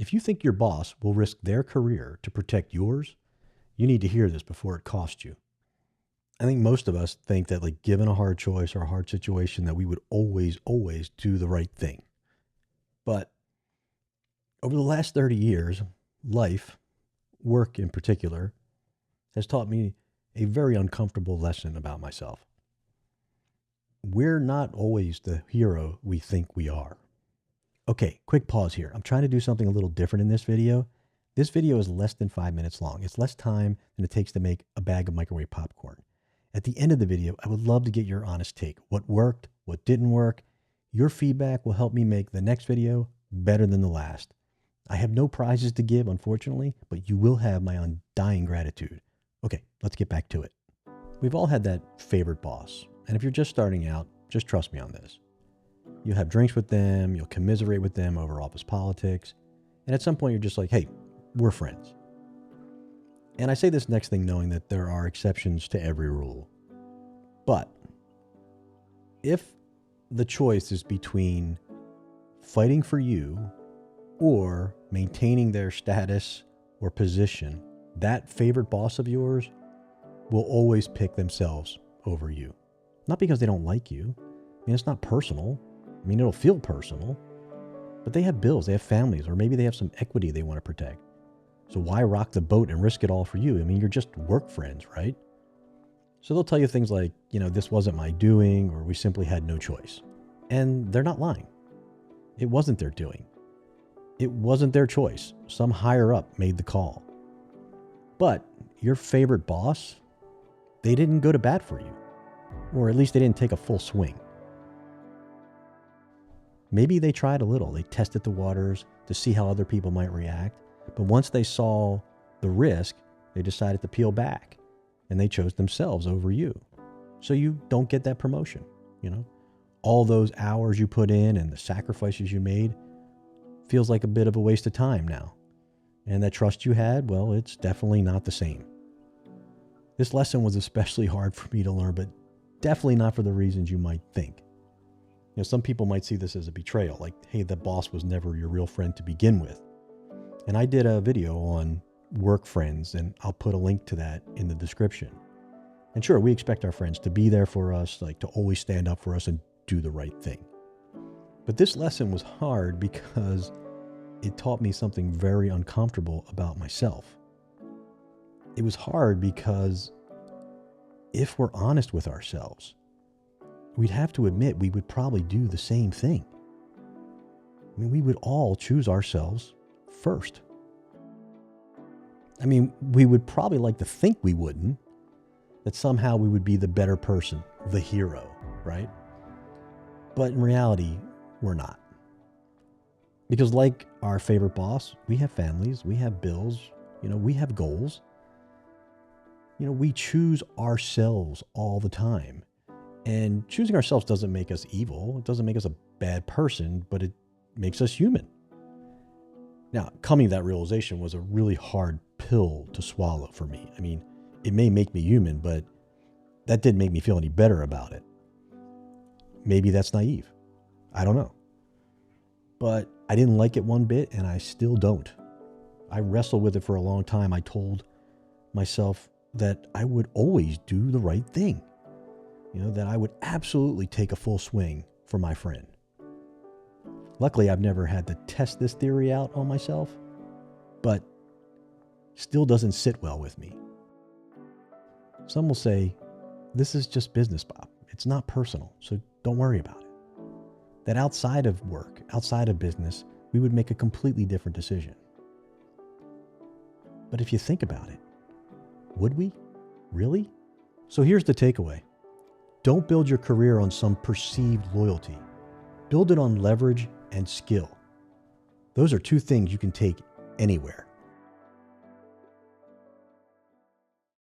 If you think your boss will risk their career to protect yours, you need to hear this before it costs you. I think most of us think that, like, given a hard choice or a hard situation, that we would always do the right thing. But over the last 30 years, life, work in particular, has taught me a very uncomfortable lesson about myself. We're not always the hero we think we are. Okay, quick pause here. I'm trying to do something a little different in this video. This video is less than 5 minutes long. It's less time than it takes to make a bag of microwave popcorn. At the end of the video, I would love to get your honest take. What worked? What didn't work? Your feedback will help me make the next video better than the last. I have no prizes to give, unfortunately, but you will have my undying gratitude. Okay, let's get back to it. We've all had that favorite boss. And if you're just starting out, just trust me on this. You'll have drinks with them, you'll commiserate with them over office politics, and at some point you're just like, hey, we're friends. And I say this next thing knowing that there are exceptions to every rule. But if the choice is between fighting for you or maintaining their status or position, that favorite boss of yours will always pick themselves over you. Not because they don't like you. I mean, it's not personal. I mean, it'll feel personal, but they have bills, they have families, or maybe they have some equity they want to protect. So why rock the boat and risk it all for you? I mean, you're just work friends, right? So they'll tell you things like, this wasn't my doing, or we simply had no choice. And they're not lying. It wasn't their doing. It wasn't their choice. Some higher up made the call. But your favorite boss, they didn't go to bat for you. Or at least they didn't take a full swing. Maybe they tried a little. They tested the waters to see how other people might react. But once they saw the risk, they decided to peel back. And they chose themselves over you. So you don't get that promotion. All those hours you put in and the sacrifices you made feels like a bit of a waste of time now. And that trust you had, well, it's definitely not the same. This lesson was especially hard for me to learn, but definitely not for the reasons you might think. Some people might see this as a betrayal, like, hey, the boss was never your real friend to begin with. And I did a video on work friends, and I'll put a link to that in the description. And sure, we expect our friends to be there for us, like to always stand up for us and do the right thing. But this lesson was hard because it taught me something very uncomfortable about myself. It was hard because if we're honest with ourselves, we'd have to admit we would probably do the same thing. I mean, we would all choose ourselves first. I mean, we would probably like to think we wouldn't, that somehow we would be the better person, the hero, right? But in reality, we're not. Because like our favorite boss, we have families, we have bills, we have goals. We choose ourselves all the time. And choosing ourselves doesn't make us evil. It doesn't make us a bad person, but it makes us human. Now, coming to that realization was a really hard pill to swallow for me. I mean, it may make me human, but that didn't make me feel any better about it. Maybe that's naive. I don't know. But I didn't like it one bit, and I still don't. I wrestled with it for a long time. I told myself that I would always do the right thing. That I would absolutely take a full swing for my friend. Luckily, I've never had to test this theory out on myself, but still doesn't sit well with me. Some will say, this is just business, Bob. It's not personal, so don't worry about it. That outside of work, outside of business, we would make a completely different decision. But if you think about it, would we? Really? So here's the takeaway. Don't build your career on some perceived loyalty. Build it on leverage and skill. Those are two things you can take anywhere.